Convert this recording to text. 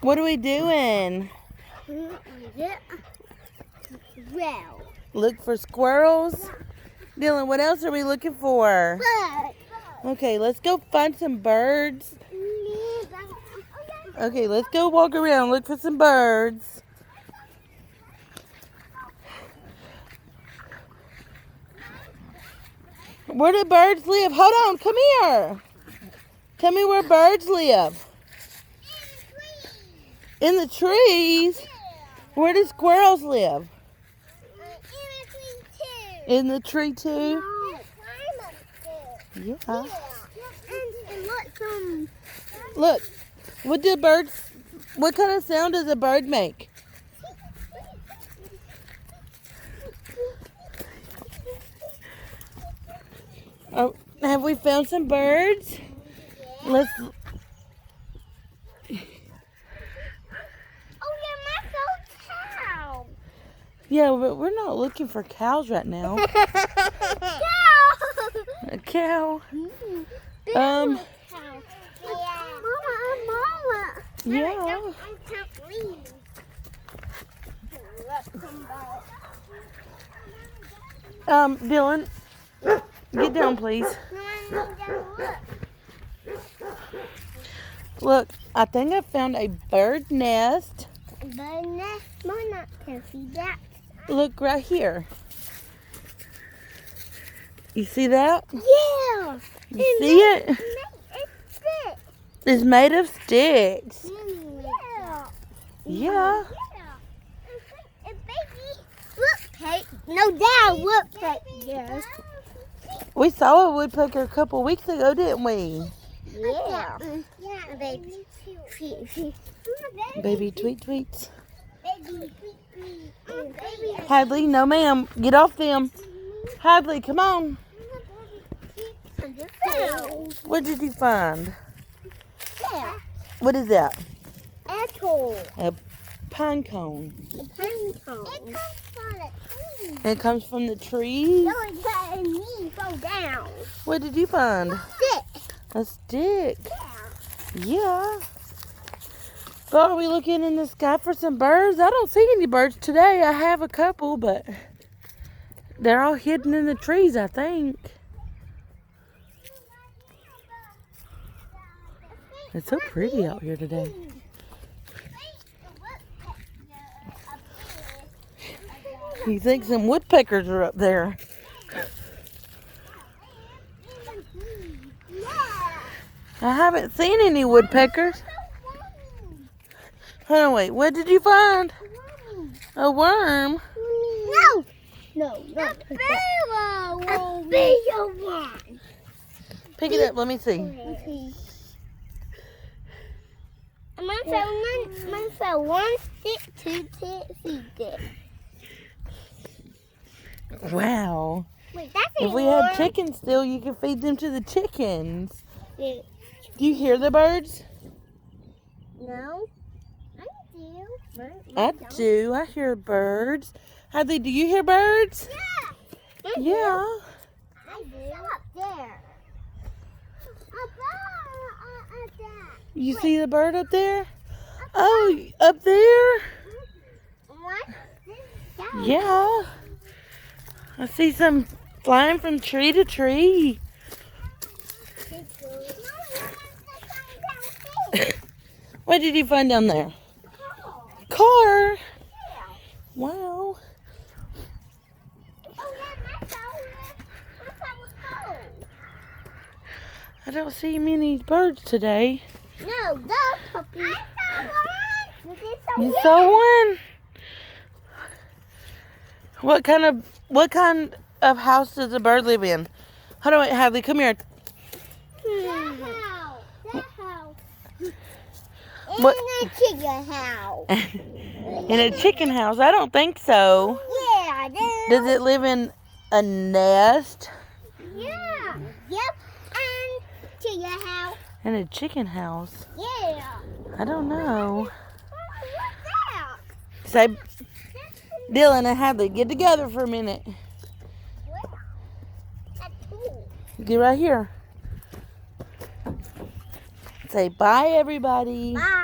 What are we doing? Well. Look for squirrels? Dylan, what else are we looking for? Okay, let's go find some birds. Okay, let's go walk around, look for some birds. Where do birds live? Hold on, come here. Tell me where birds live. In the trees? Where do squirrels live? In the tree too? Yeah. And Look, what kind of sound does a bird make? Oh, have we found some birds? Let's. Oh yeah, my cow. Yeah, but we're not looking for cows right now. A cow. Mama. Yeah. Dylan, get down, please. Look, I think I found a bird nest. Bird nest? Mama can see that. Look right here. You see that? Yeah. You see it? It's made of sticks. Yeah. No doubt, woodpecker. We saw a woodpecker a couple weeks ago, didn't we? Yeah. Yeah, baby. Baby tweet tweets. Baby. Hadley, no ma'am. Get off them. Hadley, come on. What did you find? What is that? Apple. A pine cone. A pine cone. It comes from the trees? No, it's letting me go down. What did you find? Stick. A stick. Yeah. Yeah. But are we looking in the sky for some birds? I don't see any birds today. I have a couple, but they're all hidden in the trees, I think. It's so pretty out here today. You think some woodpeckers are up there? I haven't seen any woodpeckers. Hold on, wait. What did you find? A worm? No. No. A bigger one. Pick it up. Let me see. Mine fell one stick, two sticks. Wow. Wait, that's If we had chickens still, you could feed them to the chickens. Yeah. Do you hear the birds? No. I do. I do. I hear birds. Hadley, do you hear birds? Yeah. Yeah. I do. Up there. Up there. You see the bird up there? Oh, up there? What? Yeah. I see some flying from tree to tree. What did you find down there? Car. Wow. I don't see many birds today. No, the puppy. I saw one. You saw one? What kind of house does a bird live in? Hold on, wait, Hadley, come here. That house. What? In a chicken house. In a chicken house? I don't think so. Yeah, I do. Does it live in a nest? Yeah. Yep. And chicken house. In a chicken house? Yeah. I don't know. What's that? Say, Dylan and Hadley, get together for a minute. That's cool. Get right here. Say bye, everybody. Bye.